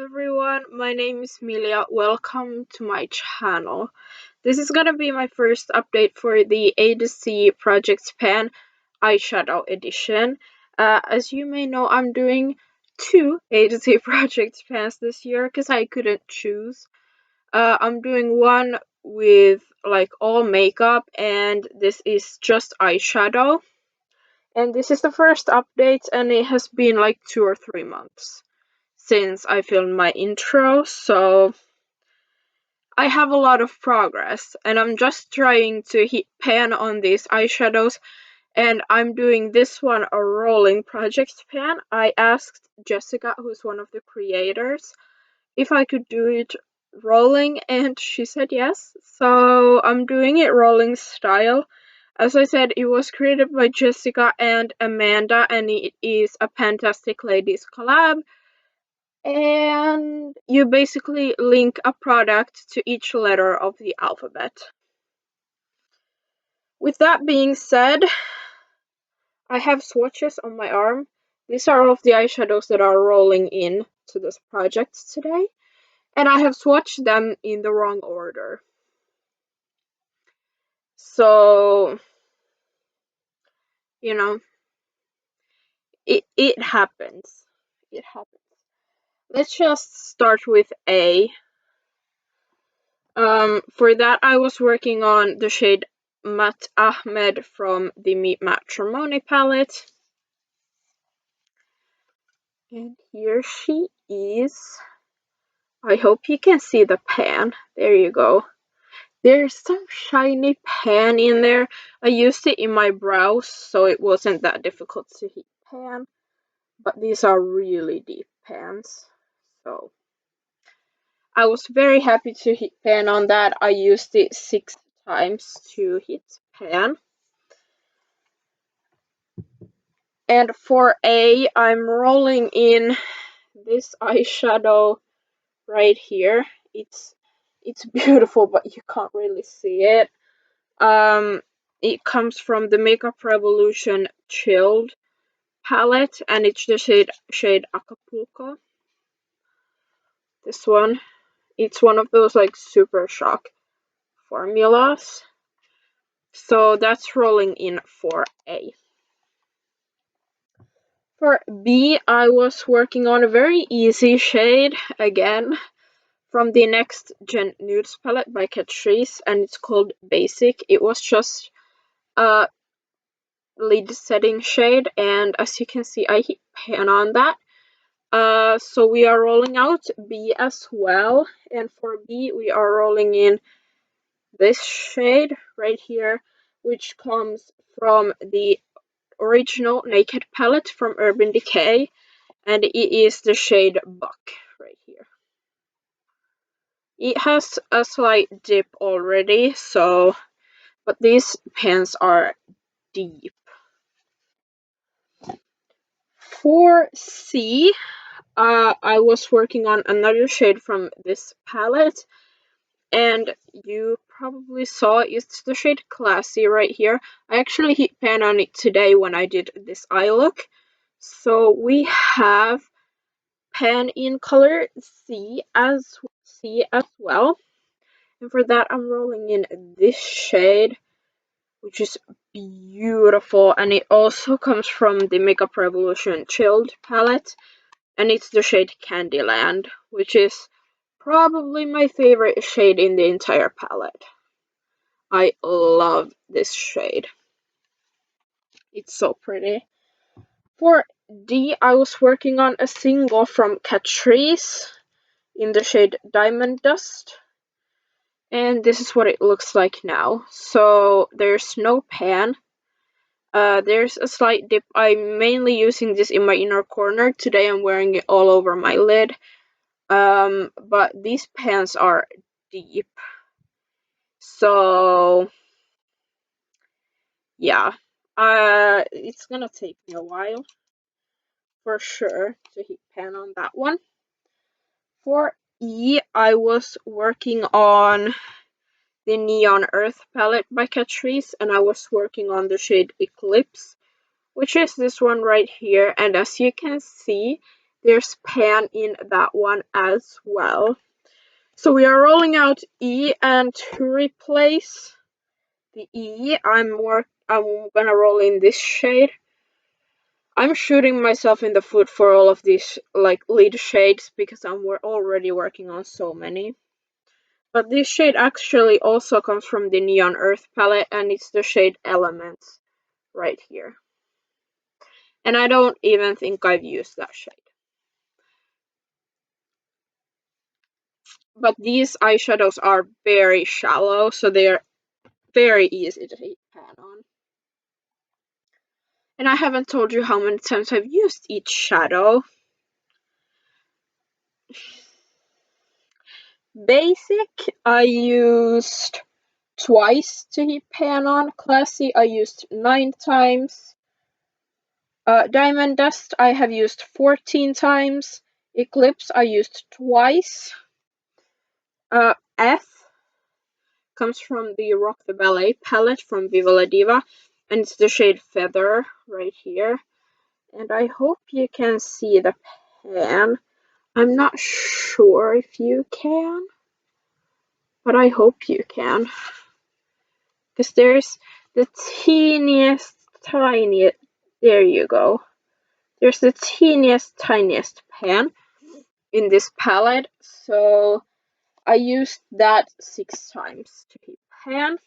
Everyone, my name is Milia. Welcome to my channel. This is gonna be my first update for the A to C Project Pan Eyeshadow edition. As you may know, I'm doing two A to C Project Pans this year because I couldn't choose. I'm doing one with like all makeup, and this is just eyeshadow. And this is the first update, and it has been like 2 or 3 months since I filmed my intro, so I have a lot of progress, and I'm just trying to hit pan on these eyeshadows, and I'm doing this one a rolling project pan. I asked Jessica, who's one of the creators, if I could do it rolling, and she said yes, so I'm doing it rolling style. As I said, it was created by Jessica and Amanda, and it is a Fantastic Ladies collab. And you basically link a product to each letter of the alphabet. With that being said, I have swatches on my arm. These are all of the eyeshadows that are rolling in to this project today, and I have swatched them in the wrong order. So, you know, it happens. It happens. Let's just start with A. For that, I was working on the shade Matte Ahmed from the Meet Matrimony palette. And here she is. I hope you can see the pan. There you go. There's some shiny pan in there. I used it in my brows, so it wasn't that difficult to heat pan. But these are really deep pans. So I was very happy to hit pan on that. I used it 6 times to hit pan. And for A, I'm rolling in this eyeshadow right here. It's beautiful, but you can't really see it. It comes from the Makeup Revolution Chilled palette, and it's the shade Acapulco. This one. It's one of those like super shock formulas. So that's rolling in for A. For B, I was working on a very easy shade again from the Next Gen Nudes palette by Catrice, and it's called Basic. It was just a lid setting shade, and as you can see, I hit pan on that. So we are rolling out B as well, and for B, we are rolling in this shade right here, which comes from the original Naked palette from Urban Decay, and it is the shade Buck right here. It has a slight dip already, so but these pans are deep. For C, I was working on another shade from this palette, and you probably saw it's the shade Classy right here. I actually hit pan on it today when I did this eye look. So we have pan in color C as well. And for that, I'm rolling in this shade, which is beautiful. And it also comes from the Makeup Revolution Chilled palette. And it's the shade Candyland, which is probably my favorite shade in the entire palette. I love this shade. It's so pretty. For D, I was working on a single from Catrice in the shade Diamond Dust. And this is what it looks like now. So there's no pan. There's a slight dip. I'm mainly using this in my inner corner. Today I'm wearing it all over my lid. But these pans are deep. So yeah. It's gonna take me a while for sure to hit pan on that one. For E, I was working on the Neon Earth palette by Catrice, and I was working on the shade Eclipse, which is this one right here. And as you can see, there's pan in that one as well. So we are rolling out E, and to replace the E, I'm gonna roll in this shade. I'm shooting myself in the foot for all of these like lid shades because we're already working on so many. But this shade actually also comes from the Neon Earth palette, and it's the shade Elements right here. And I don't even think I've used that shade. But these eyeshadows are very shallow, so they're very easy to heat pan on. And I haven't told you how many times I've used each shadow. Basic, I used twice to heat pan on. Classy, I used 9 times. Diamond Dust, I have used 14 times. Eclipse, I used twice. F comes from the Rock the Ballet palette from Viva La Diva, and it's the shade Feather right here. And I hope you can see the pan. I'm not sure if you can, but I hope you can. Because there's the teeniest, tiniest, there you go. There's the teeniest, tiniest pan in this palette, so I used that 6 times to heat pan.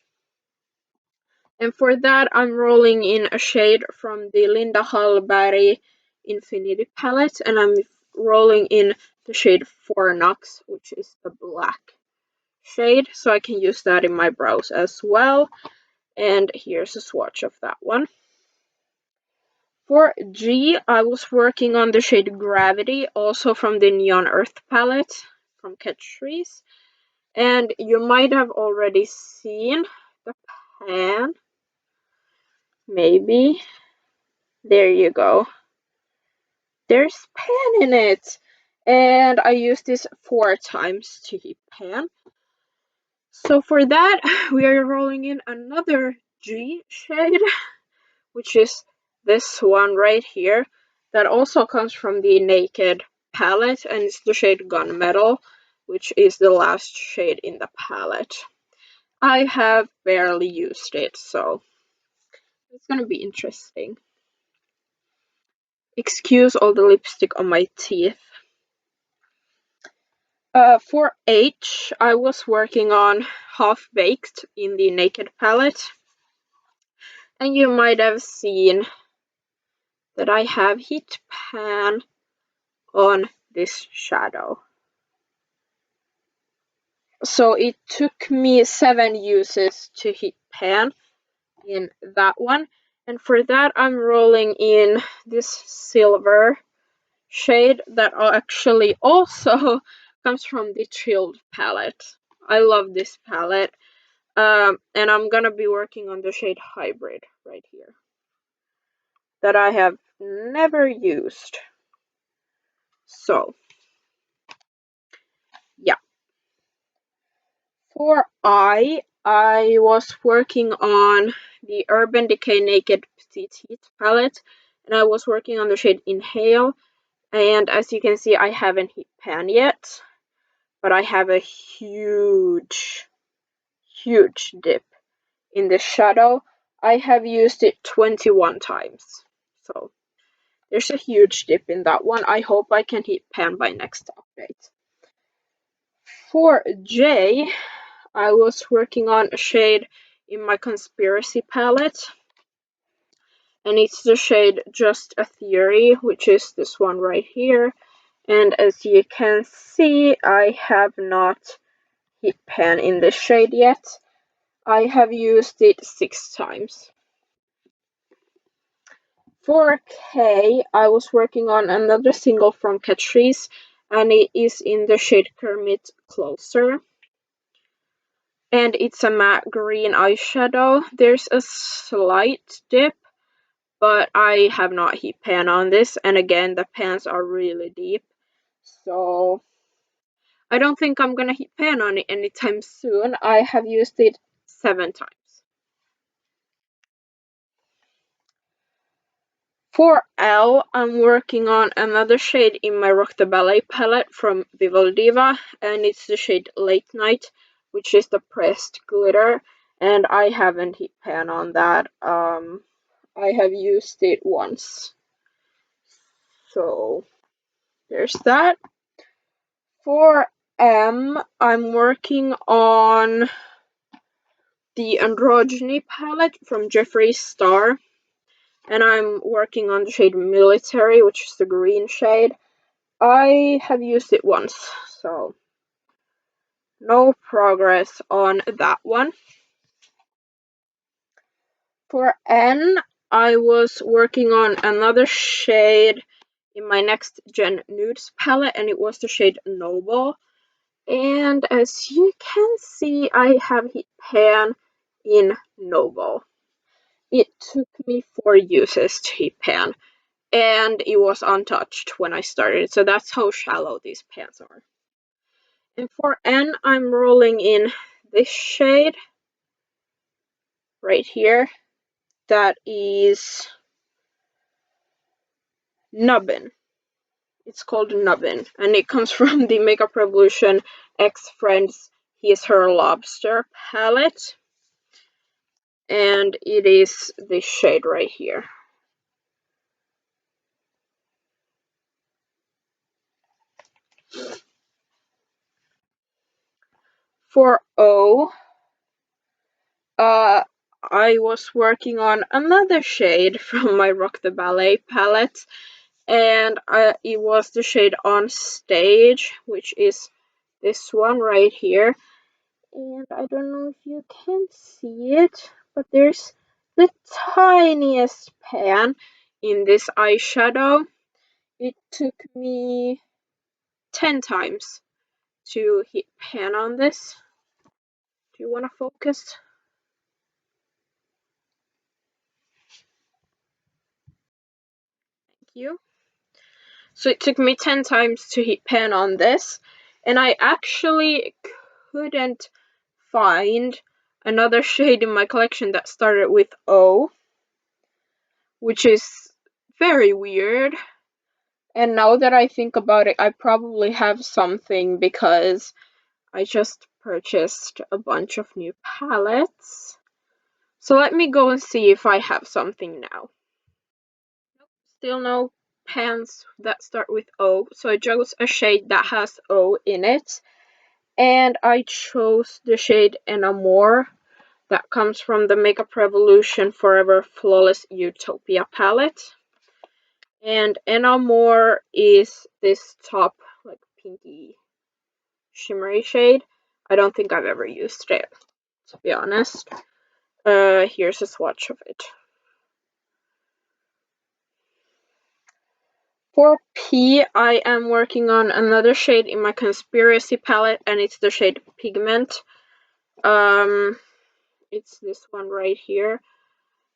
And for that, I'm rolling in a shade from the Linda Hallberg Infinity palette, and I'm rolling in the shade Fornox, which is the black shade, so I can use that in my brows as well. And here's a swatch of that one. For G, I was working on the shade Gravity, also from the Neon Earth palette from Catrice. And you might have already seen the pan. Maybe. There you go. There's pan in it. And I used this 4 times to heat pan. So for that, we are rolling in another G shade, which is this one right here. That also comes from the Naked palette, and it's the shade Gunmetal, which is the last shade in the palette. I have barely used it, so it's gonna be interesting. Excuse all the lipstick on my teeth. For H, I was working on Half Baked in the Naked palette, and you might have seen that I have heat pan on this shadow. So it took me 7 uses to heat pan in that one, and for that I'm rolling in this silver shade that actually also comes from the Chilled palette. I love this palette. And I'm gonna be working on the shade Hybrid right here that I have never used. So, yeah. For I was working on the Urban Decay Naked Petite Heat palette, and I was working on the shade Inhale. And as you can see, I haven't heat pan yet, but I have a huge dip in the shadow. I have used it 21 times. So there's a huge dip in that one. I hope I can heat pan by next update. For J, I was working on a shade in my Conspiracy palette. And it's the shade Just a Theory, which is this one right here. And as you can see, I have not heat pan in this shade yet. I have used it 6 times. For K, I was working on another single from Catrice, and it is in the shade Kermit Closer. And it's a matte green eyeshadow. There's a slight dip, but I have not heat pan on this, and again, the pans are really deep. So I don't think I'm gonna heat pan on it anytime soon. I have used it 7 times. For L, I'm working on another shade in my Rock the Ballet palette from Vivaldiva, and it's the shade Late Night, which is the pressed glitter, and I haven't hit pan on that. I have used it once. So there's that. For M, I'm working on the Androgyny palette from Jeffree Star, and I'm working on the shade Military, which is the green shade. I have used it once, so no progress on that one. For N, I was working on another shade in my Next Gen Nudes palette, and it was the shade Noble. And as you can see, I have hit pan in Noble. It took me 4 uses to hit pan, and it was untouched when I started, so that's how shallow these pans are. And for N, I'm rolling in this shade right here. That is Nubbin. It's called Nubbin, and it comes from the Makeup Revolution X Friends He's Her Lobster palette. And it is this shade right here. For O, I was working on another shade from my Rock the Ballet palette, and it was the shade On Stage, which is this one right here. And I don't know if you can see it, but there's the tiniest pan in this eyeshadow. It took me 10 times to hit pan on this. Do you want to focus? Thank you. So it took me 10 times to hit pan on this, and I actually couldn't find another shade in my collection that started with O, which is very weird. And now that I think about it, I probably have something because I just purchased a bunch of new palettes. So let me go and see if I have something now. Nope, still no pans that start with O, so I chose a shade that has O in it. And I chose the shade Enamor that comes from the Makeup Revolution Forever Flawless Utopia palette. And Enamor is this top, like, pinky shimmery shade. I don't think I've ever used it, to be honest. Here's a swatch of it. For P, I am working on another shade in my Conspiracy palette, and it's the shade Pigment. It's this one right here.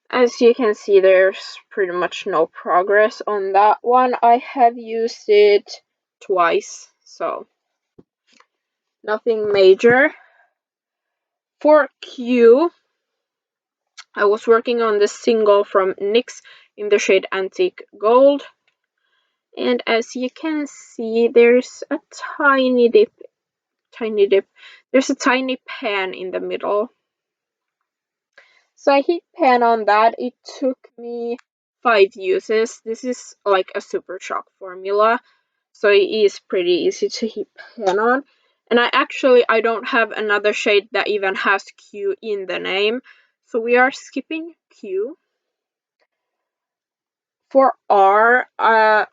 As you can see, there's pretty much no progress on that one. I have used it twice, so nothing major. For Q, I was working on this single from NYX in the shade Antique Gold. And as you can see, there's a tiny dip. There's a tiny pan in the middle. So I hit pan on that. It took me 5 uses. This is like a super shock formula, so it is pretty easy to hit pan on. And I don't have another shade that even has Q in the name, so we are skipping Q. For R,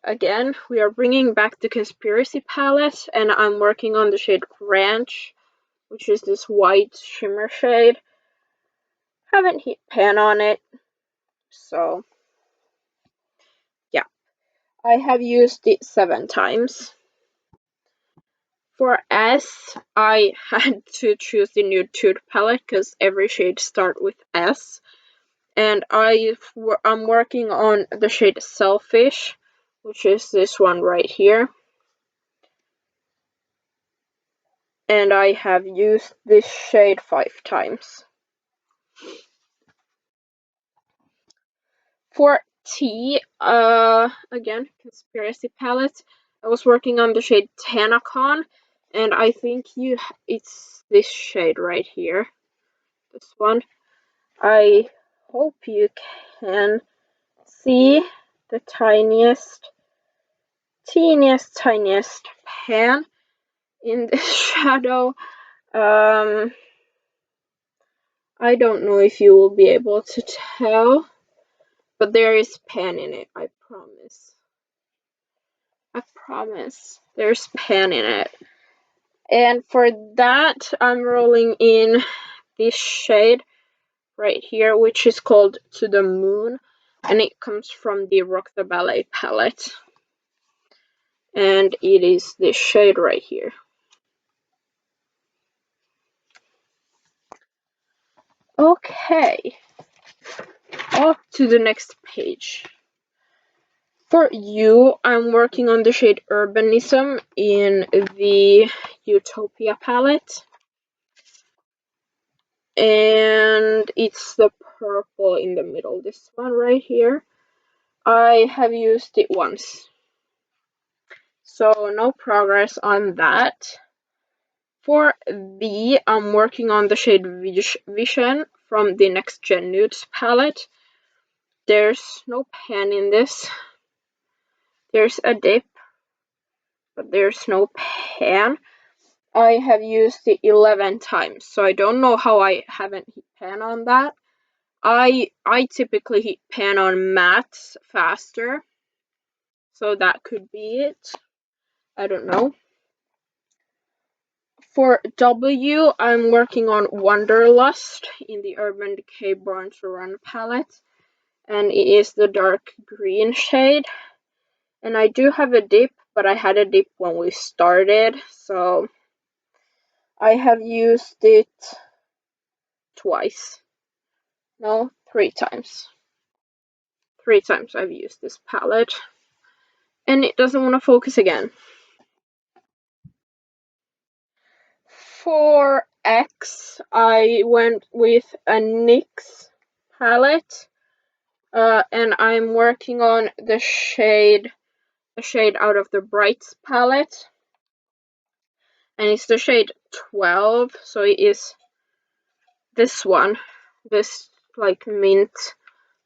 again, we are bringing back the Conspiracy palette, and I'm working on the shade Ranch, which is this white shimmer shade. Haven't hit pan on it, so yeah. I have used it 7 times. For S, I had to choose the Nude Tude palette because every shade starts with S. And I'm working on the shade Selfish, which is this one right here. And I have used this shade 5 times. For T, again, Conspiracy palette. I was working on the shade Tanacon, and I think it's this shade right here. This one. I hope you can see the teeniest pan in this shadow. I don't know if you will be able to tell, but there is pan in it, I promise. I promise. There's pan in it. And for that, I'm rolling in this shade right here, which is called To the Moon, and it comes from the Rock the Ballet palette. And it is this shade right here. Okay, off to the next page. For you, I'm working on the shade Urbanism in the Utopia palette. And it's the purple in the middle, this one right here. I have used it once, so no progress on that. For B, I'm working on the shade Vision from the Next Gen Nudes palette. There's no pan in this. There's a dip, but there's no pan. I have used it 11 times, so I don't know how I haven't hit pan on that. I typically hit pan on mattes faster, so that could be it. I don't know. For W, I'm working on Wanderlust in the Urban Decay Born to Run palette, and it is the dark green shade. And I do have a dip, but I had a dip when we started, so I have used it twice. No, 3 times. 3 times I've used this palette. And it doesn't want to focus again. For X, I went with a NYX palette. And I'm working on the shade out of the Brights palette. And it's the shade 12, so it is this one. This, like, mint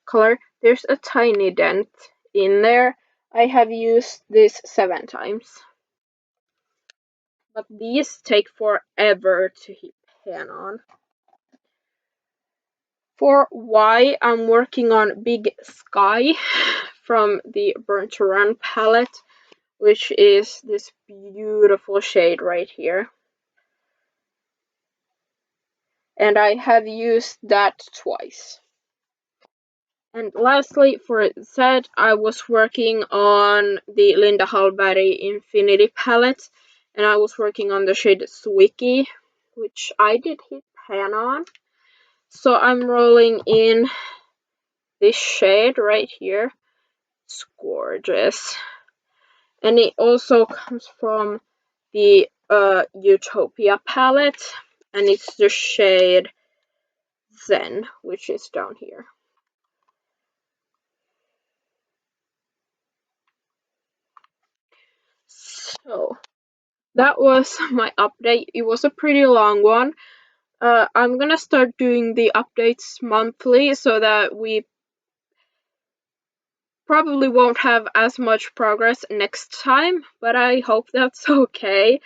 color. There's a tiny dent in there. I have used this 7 times. But these take forever to hit pan on. For Y, I'm working on Big Sky from the Burn to Run palette, which is this beautiful shade right here. And I have used that twice. And lastly, for Z, I was working on the Linda Hallberg Infinity palette, and I was working on the shade Swicky, which I did hit pan on. So I'm rolling in this shade right here. It's gorgeous. And it also comes from the Utopia palette, and it's the shade Zen, which is down here. So that was my update. It was a pretty long one. I'm gonna start doing the updates monthly so that we probably won't have as much progress next time, but I hope that's okay.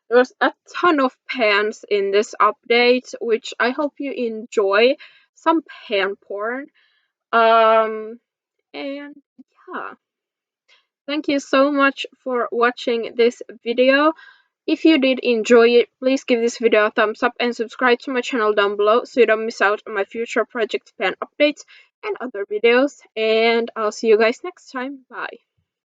There was a ton of pans in this update, which I hope you enjoy. Some pan porn. And yeah. Thank you so much for watching this video. If you did enjoy it, please give this video a thumbs up and subscribe to my channel down below so you don't miss out on my future project pan updates and other videos. And I'll see you guys next time. Bye.